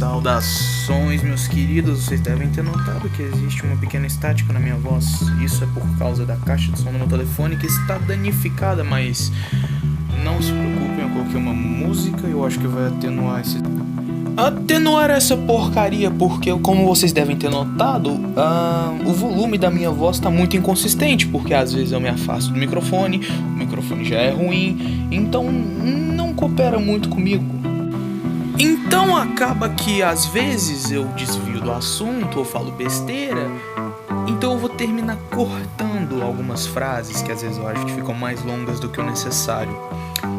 Saudações, meus queridos. Vocês devem ter notado que existe uma pequena estática na minha voz. Isso é por causa da caixa de som do meu telefone que está danificada, mas não se preocupem, eu coloquei uma música e eu acho que vai atenuar essa porcaria, porque como vocês devem ter notado, o volume da minha voz está muito inconsistente, porque às vezes eu me afasto do microfone, o microfone já é ruim, então não coopera muito comigo. Então acaba que às vezes eu desvio do assunto ou falo besteira, então eu vou terminar cortando algumas frases que às vezes eu acho que ficam mais longas do que o necessário.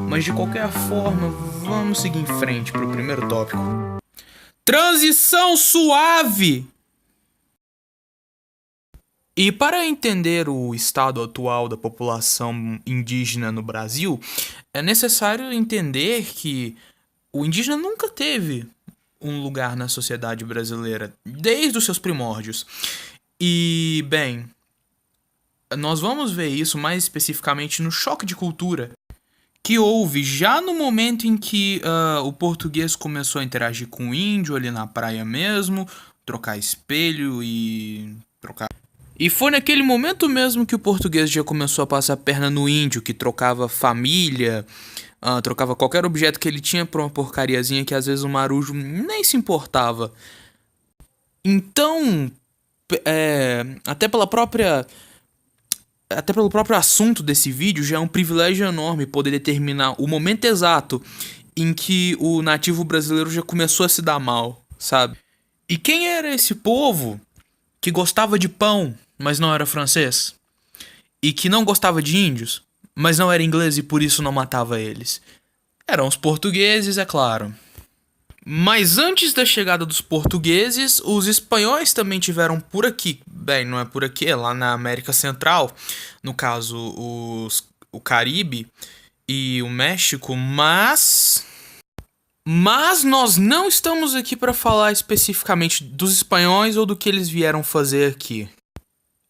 Mas de qualquer forma, vamos seguir em frente para o primeiro tópico. Transição suave! E para entender o estado atual da população indígena no Brasil, é necessário entender que o indígena nunca teve um lugar na sociedade brasileira, desde os seus primórdios. E, bem, nós vamos ver isso mais especificamente no choque de cultura que houve já no momento em que o português começou a interagir com o índio ali na praia mesmo, trocar espelho e trocar. E foi naquele momento mesmo que o português já começou a passar a perna no índio, que trocava família, trocava qualquer objeto que ele tinha por uma porcariazinha que às vezes o marujo nem se importava. Então, até pelo próprio assunto desse vídeo, já é um privilégio enorme poder determinar o momento exato em que o nativo brasileiro já começou a se dar mal, sabe? E quem era esse povo que gostava de pão, mas não era francês? E que não gostava de índios, mas não era inglês e por isso não matava eles? Eram os portugueses, é claro. Mas antes da chegada dos portugueses, os espanhóis também tiveram por aqui. Bem, não é por aqui, é lá na América Central. No caso, o Caribe e o México, mas nós não estamos aqui para falar especificamente dos espanhóis ou do que eles vieram fazer aqui.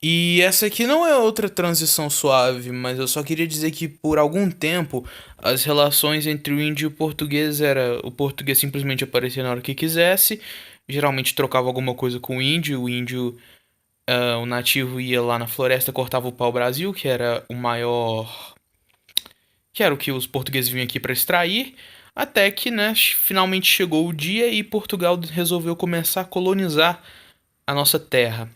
E essa aqui não é outra transição suave, mas eu só queria dizer que por algum tempo as relações entre o índio e o português era o português simplesmente aparecia na hora que quisesse, geralmente trocava alguma coisa com o índio, o nativo ia lá na floresta, cortava o pau-brasil, que era o maior, que era o que os portugueses vinham aqui para extrair, até que, né, finalmente chegou o dia e Portugal resolveu começar a colonizar a nossa terra.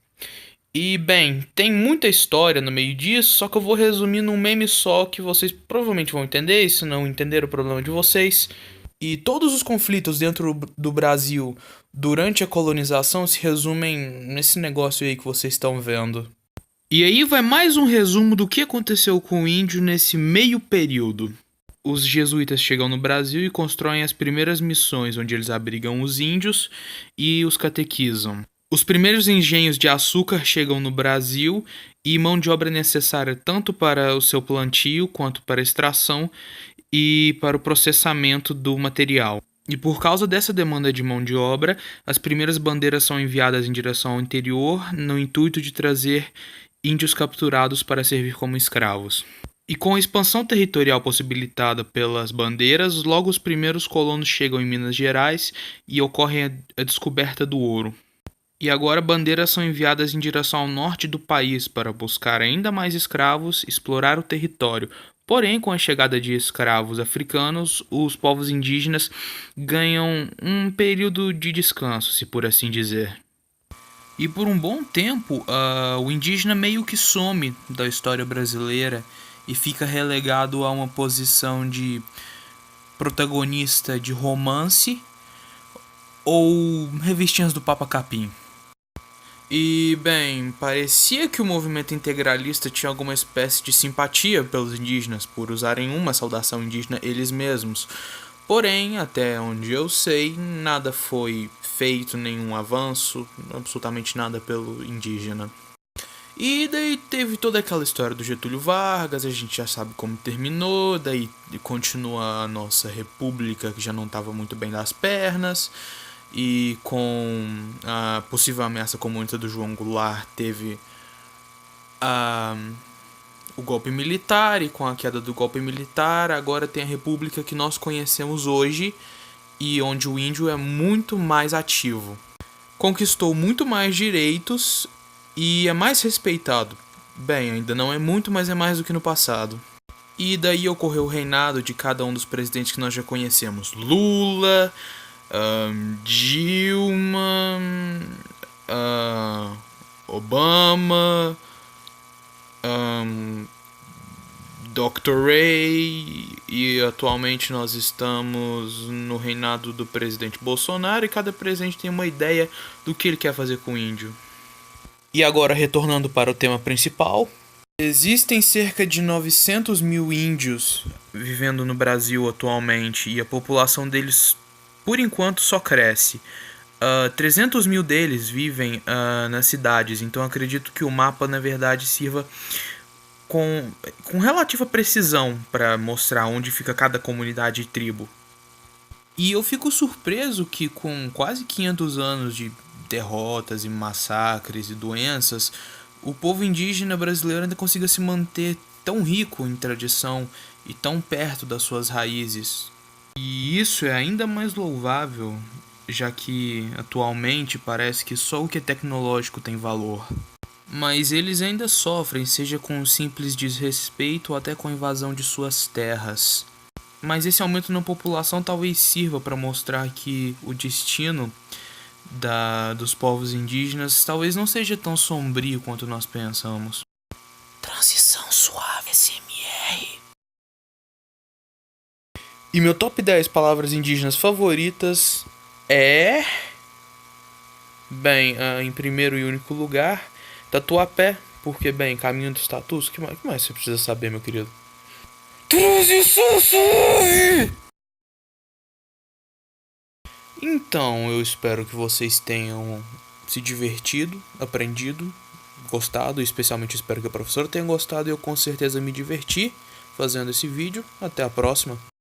E, bem, tem muita história no meio disso, só que eu vou resumir num meme só que vocês provavelmente vão entender, e se não entender o problema de vocês. E todos os conflitos dentro do Brasil durante a colonização se resumem nesse negócio aí que vocês estão vendo. E aí vai mais um resumo do que aconteceu com o índio nesse meio período. Os jesuítas chegam no Brasil e constroem as primeiras missões, onde eles abrigam os índios e os catequizam. Os primeiros engenhos de açúcar chegam no Brasil e mão de obra necessária tanto para o seu plantio quanto para a extração e para o processamento do material. E por causa dessa demanda de mão de obra, as primeiras bandeiras são enviadas em direção ao interior no intuito de trazer índios capturados para servir como escravos. E com a expansão territorial possibilitada pelas bandeiras, logo os primeiros colonos chegam em Minas Gerais e ocorre a descoberta do ouro. E agora bandeiras são enviadas em direção ao norte do país para buscar ainda mais escravos, explorar o território. Porém, com a chegada de escravos africanos, os povos indígenas ganham um período de descanso, se por assim dizer. E por um bom tempo, o indígena meio que some da história brasileira e fica relegado a uma posição de protagonista de romance ou revistinhas do Papa Capim. E, bem, parecia que o movimento integralista tinha alguma espécie de simpatia pelos indígenas, por usarem uma saudação indígena eles mesmos. Porém, até onde eu sei, nada foi feito, nenhum avanço, absolutamente nada pelo indígena. E daí teve toda aquela história do Getúlio Vargas, a gente já sabe como terminou, daí continua a nossa república que já não estava muito bem das pernas. E com a possível ameaça comunista do João Goulart teve o golpe militar, e com a queda do golpe militar agora tem a república que nós conhecemos hoje, e onde o índio é muito mais ativo. Conquistou muito mais direitos e é mais respeitado. Bem, ainda não é muito, mas é mais do que no passado. E daí ocorreu o reinado de cada um dos presidentes que nós já conhecemos. Lula, Dilma, Obama, Dr. Ray, e atualmente nós estamos no reinado do presidente Bolsonaro e cada presidente tem uma ideia do que ele quer fazer com o índio. E agora, retornando para o tema principal, existem cerca de 900 mil índios vivendo no Brasil atualmente e a população deles, por enquanto, só cresce. 300 mil deles vivem nas cidades, então acredito que o mapa, na verdade, sirva com relativa precisão para mostrar onde fica cada comunidade e tribo. E eu fico surpreso que com quase 500 anos de derrotas e massacres e doenças, o povo indígena brasileiro ainda consiga se manter tão rico em tradição e tão perto das suas raízes. E isso é ainda mais louvável, já que atualmente parece que só o que é tecnológico tem valor. Mas eles ainda sofrem, seja com um simples desrespeito ou até com a invasão de suas terras. Mas esse aumento na população talvez sirva para mostrar que o destino dos povos indígenas talvez não seja tão sombrio quanto nós pensamos. Transição suave SMR. E meu top 10 palavras indígenas favoritas é... Bem, em primeiro e único lugar, Tatuapé, porque, bem, caminho dos tatus, o que mais você precisa saber, meu querido? Transição suave! Então, eu espero que vocês tenham se divertido, aprendido, gostado, especialmente espero que a professora tenha gostado e eu com certeza me diverti fazendo esse vídeo. Até a próxima.